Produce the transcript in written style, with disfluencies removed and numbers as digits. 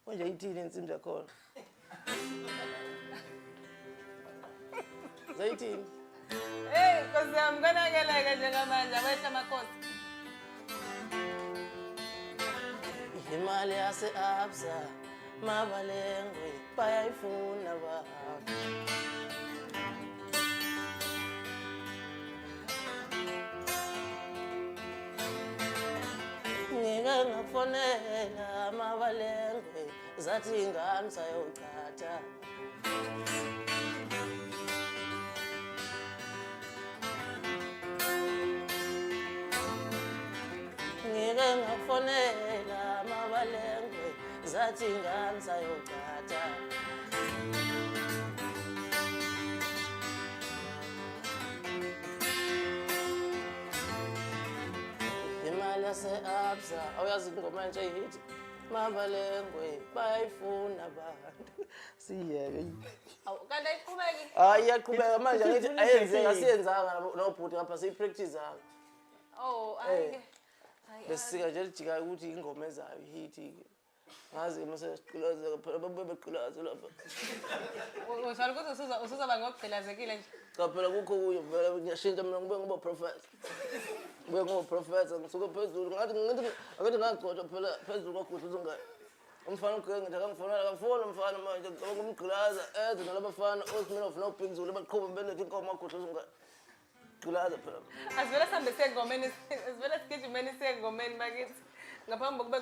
Konje ithini insimbi yakhona? Zayithini? Hey, Nkosi yami konakele-ke njengamanje akwehla amakhosi. Imali yase-Absa Mabalengwe bayayifuna abantu. Ngike ngafonela Mabalengwe zathi ingane sayogqatha. Ngike ngafonela Mabalengwe zathi ingane sayogqatha. Imali yase-Absa awuyazi ingoma entsha eyithi Mabalengwe bayayifuna abantu. Siyeke. Awu kanti ayiqhubeki. Hayi iyaqhubeka manje ngithi ayenzeka siyenzanga nobhuti ngapha siyipractice-anga. Oh, ayike. Besika nje lijika ukuthi ingoma ezayo ihithi-ke. Ngazi mase siqilazeka phela babeqhilaza lapha. Usho ukuthi usuzoba ngokugqilazekile nje. Cha phela kukho kuyo vele ngiyashintsha mina ngibe ngoba professor. Ngibe ngoba professor ngisuke phezulu ngathi ngagcotshwa phela phezulu kwaGudlu uzongani. Umfana ugenge nje akangifonela akafoni umfana manje ngicabanga umgqilaza eze nalabafana oSminoff noBhingzulu baqhubha belethe inkomo kaGudlu uzongani. Gqilaza phela. Asivele sihambe siye engomeni, asivele sigijimeni siye engomeni bakithi. Ngaphambi kokuba